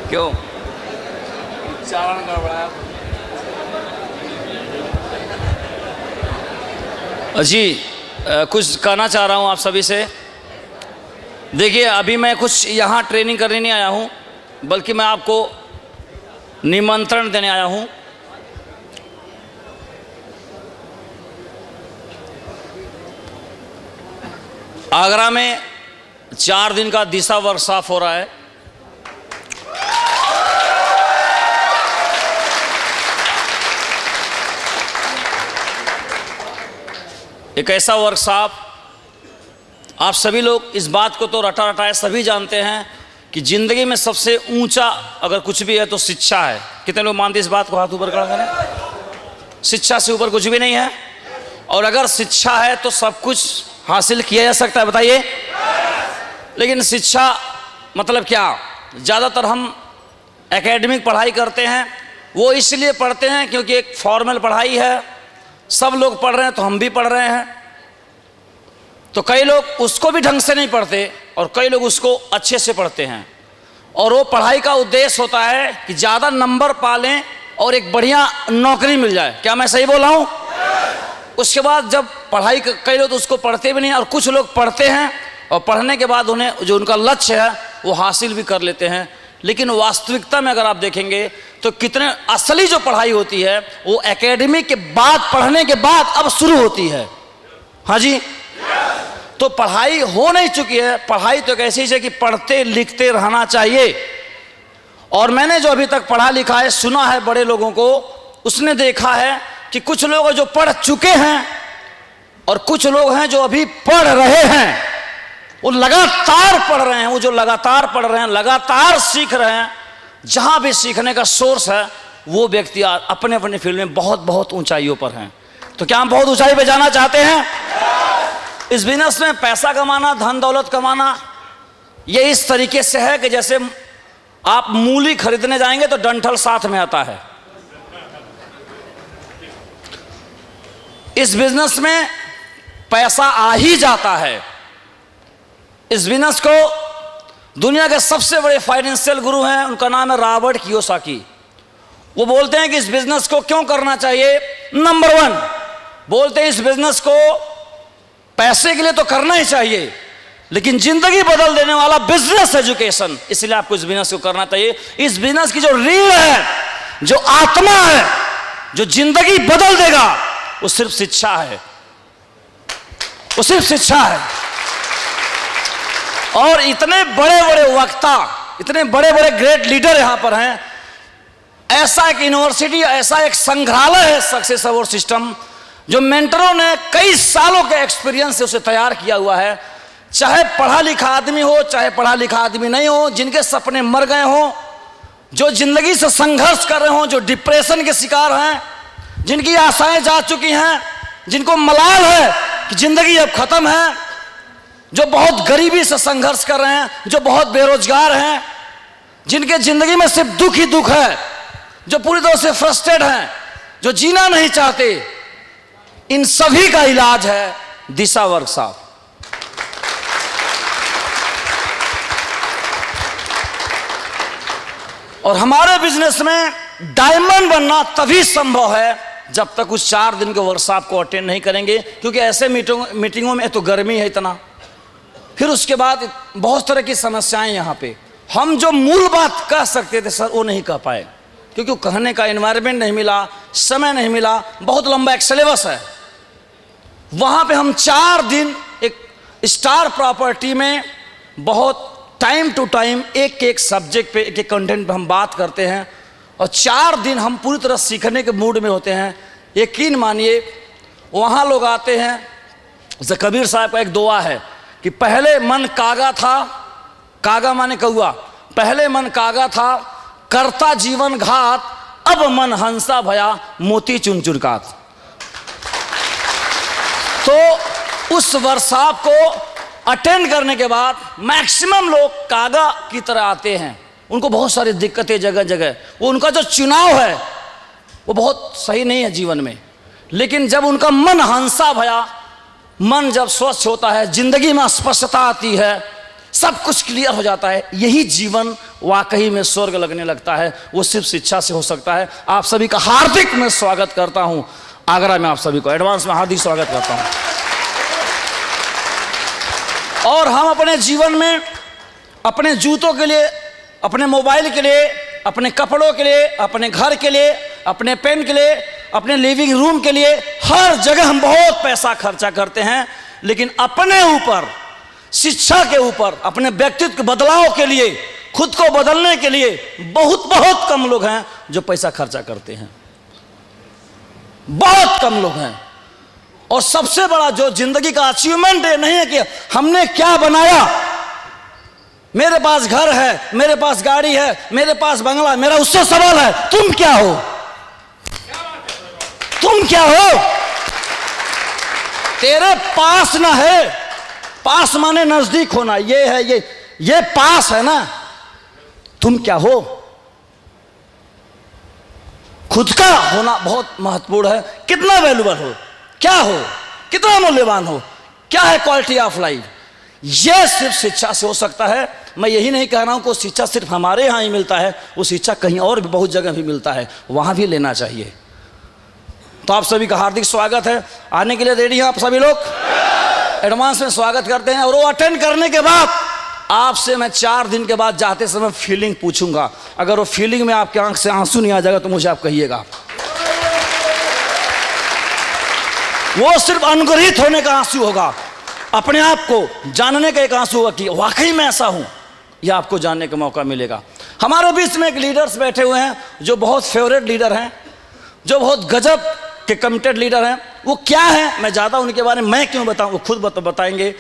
क्यों उच्चारण गड़बड़ाया? जी कुछ कहना चाह रहा हूँ आप सभी से। देखिए, अभी मैं कुछ यहाँ ट्रेनिंग करने नहीं आया हूँ, बल्कि मैं आपको निमंत्रण देने आया हूँ। आगरा में 4 दिन का दिशा वर्कशॉप हो रहा है। एक ऐसा वर्कशॉप, आप सभी लोग इस बात को तो रटा रटाए सभी जानते हैं कि जिंदगी में सबसे ऊंचा अगर कुछ भी है तो शिक्षा है। कितने लोग मानते इस बात को? हाथ ऊपर खड़ा करें। शिक्षा से ऊपर कुछ भी नहीं है, और अगर शिक्षा है तो सब कुछ हासिल किया जा सकता है। बताइए। लेकिन शिक्षा मतलब क्या? ज़्यादातर हम एकेडमिक पढ़ाई करते हैं, वो इसलिए पढ़ते हैं क्योंकि एक फॉर्मल पढ़ाई है, सब लोग पढ़ रहे हैं तो हम भी पढ़ रहे हैं। तो कई लोग उसको भी ढंग से नहीं पढ़ते और कई लोग उसको अच्छे से पढ़ते हैं, और वो पढ़ाई का उद्देश्य होता है कि ज़्यादा नंबर पा लें और एक बढ़िया नौकरी मिल जाए। क्या मैं सही बोल रहा हूँ? उसके बाद जब पढ़ाई, कई लोग तो उसको पढ़ते भी नहीं, और कुछ लोग पढ़ते हैं और पढ़ने के बाद उन्हें जो उनका लक्ष्य है वो हासिल भी कर लेते हैं। लेकिन वास्तविकता में अगर आप देखेंगे तो कितने असली जो पढ़ाई होती है वो एकेडमी के बाद, पढ़ने के बाद अब शुरू होती है। हाँ जी। तो पढ़ाई हो नहीं चुकी है। पढ़ाई तो एक ऐसी चीज है कि पढ़ते लिखते रहना चाहिए। और मैंने जो अभी तक पढ़ा लिखा है, सुना है बड़े लोगों को, उसने देखा है कि कुछ लोग जो पढ़ चुके हैं और कुछ लोग हैं जो अभी पढ़ रहे हैं। वो लगातार पढ़ रहे हैं, वो जो लगातार पढ़ रहे हैं, लगातार सीख रहे हैं। जहां भी सीखने का सोर्स है वो व्यक्ति अपने अपने फील्ड में बहुत बहुत ऊंचाइयों पर हैं। तो क्या हम बहुत ऊंचाई पे जाना चाहते हैं? इस बिजनेस में पैसा कमाना, धन दौलत कमाना, ये इस तरीके से है कि जैसे आप मूली खरीदने जाएंगे तो डंठल साथ में आता है। इस बिजनेस में पैसा आ ही जाता है। इस बिजनेस को दुनिया के सबसे बड़े फाइनेंशियल गुरु हैं, उनका नाम है रॉबर्ट कियोसाकी। वो बोलते हैं कि इस बिजनेस को क्यों करना चाहिए। नंबर 1 बोलते हैं इस बिजनेस को पैसे के लिए तो करना ही चाहिए, लेकिन जिंदगी बदल देने वाला बिजनेस एजुकेशन, इसलिए आपको इस बिजनेस को करना चाहिए। इस बिजनेस की जो रीढ़ है, जो आत्मा है, जो जिंदगी बदल देगा, वो सिर्फ शिक्षा है। वो सिर्फ शिक्षा है। और इतने बड़े बड़े वक्ता, इतने बड़े बड़े ग्रेट लीडर यहां पर हैं। ऐसा एक यूनिवर्सिटी, ऐसा एक संग्रहालय है सक्सेस अवार्ड सिस्टम, जो मेंटरों ने कई सालों के एक्सपीरियंस से उसे तैयार किया हुआ है। चाहे पढ़ा लिखा आदमी हो, चाहे पढ़ा लिखा आदमी नहीं हो, जिनके सपने मर गए हों, जो जिंदगी से संघर्ष कर रहे हों, जो डिप्रेशन के शिकार हैं, जिनकी आशाएं जा चुकी हैं, जिनको मलाल है कि जिंदगी अब खत्म है, जो बहुत गरीबी से संघर्ष कर रहे हैं, जो बहुत बेरोजगार हैं, जिनके जिंदगी में सिर्फ दुख ही दुख है, जो पूरी तरह से फ्रस्ट्रेट हैं, जो जीना नहीं चाहते, इन सभी का इलाज है दिशा वर्कशॉप। और हमारे बिजनेस में डायमंड बनना तभी संभव है जब तक उस 4 दिन के वर्कशॉप को अटेंड नहीं करेंगे, क्योंकि ऐसे मीटिंगों में तो गर्मी है इतना, फिर उसके बाद बहुत तरह की समस्याएं यहाँ पे। हम जो मूल बात कह सकते थे सर, वो नहीं कह पाए, क्योंकि कहने का एनवायरनमेंट नहीं मिला, समय नहीं मिला, बहुत लंबा एक सिलेबस है। वहाँ पे हम 4 दिन एक स्टार प्रॉपर्टी में बहुत टाइम टू टाइम एक एक सब्जेक्ट पे, एक एक कंटेंट पे हम बात करते हैं, और 4 दिन हम पूरी तरह सीखने के मूड में होते हैं। यकीन मानिए, वहाँ लोग आते हैं, जैसे कबीर साहब का एक दुआ है कि पहले मन कागा था, कागा माने कौआ, पहले मन कागा था करता जीवन घात, अब मन हंसा भया मोती चुन चुरकात। तो उस वर्कशॉप को अटेंड करने के बाद मैक्सिमम लोग कागा की तरह आते हैं। उनको बहुत सारी दिक्कतें जगह जगह, वो उनका जो चुनाव है वो बहुत सही नहीं है जीवन में, लेकिन जब उनका मन हंसा भया, मन जब स्वच्छ होता है, जिंदगी में स्पष्टता आती है, सब कुछ क्लियर हो जाता है, यही जीवन वाकई में स्वर्ग लगने लगता है। वो सिर्फ शिक्षा से हो सकता है। आप सभी का हार्दिक मैं स्वागत करता हूं आगरा में। आप सभी को एडवांस में हार्दिक स्वागत करता हूं। और हम अपने जीवन में अपने जूतों के लिए, अपने मोबाइल के लिए, अपने कपड़ों के लिए, अपने घर के लिए, अपने पेन के लिए, अपने लिविंग रूम के लिए, हर जगह हम बहुत पैसा खर्चा करते हैं, लेकिन अपने ऊपर, शिक्षा के ऊपर, अपने व्यक्तित्व के बदलाव के लिए, खुद को बदलने के लिए बहुत बहुत कम लोग हैं जो पैसा खर्चा करते हैं। बहुत कम लोग हैं। और सबसे बड़ा जो जिंदगी का अचीवमेंट है, नहीं है कि हमने क्या बनाया, मेरे पास घर है, मेरे पास गाड़ी है, मेरे पास बंगला है, मेरा उससे सवाल है तुम क्या हो? तुम क्या हो? तेरे पास ना है, पास माने नजदीक होना, ये है, ये पास है ना, तुम क्या हो? खुद का होना बहुत महत्वपूर्ण है। कितना वैल्यूबल हो, क्या हो, कितना मूल्यवान हो, क्या है क्वालिटी ऑफ लाइफ, यह सिर्फ शिक्षा से हो सकता है। मैं यही नहीं कह रहा हूं कि शिक्षा सिर्फ हमारे यहां ही मिलता है, वो शिक्षा कहीं और भी बहुत जगह भी मिलता है, वहां भी लेना चाहिए। तो आप सभी का हार्दिक स्वागत है। आने के लिए रेडी हैं आप सभी लोग? एडवांस में स्वागत करते हैं। और वो अटेंड करने के बाद आपसे मैं 4 दिन के बाद जाते समय फीलिंग पूछूंगा। अगर वो फीलिंग में आपके आंख से आंसू नहीं आ जाएगा तो मुझे आप कहिएगा। वो सिर्फ अनुग्रहित होने का आंसू होगा, अपने आप को जानने का एक आंसू होगा कि वाकई में ऐसा हूं। यह आपको जानने का मौका मिलेगा। हमारे बीच में एक लीडर्स बैठे हुए हैं जो बहुत फेवरेट लीडर हैं, जो बहुत गजब के कमिटेड लीडर हैं। वो क्या है, मैं ज़्यादा उनके बारे में मैं क्यों बताऊं, वो खुद बताएंगे। तो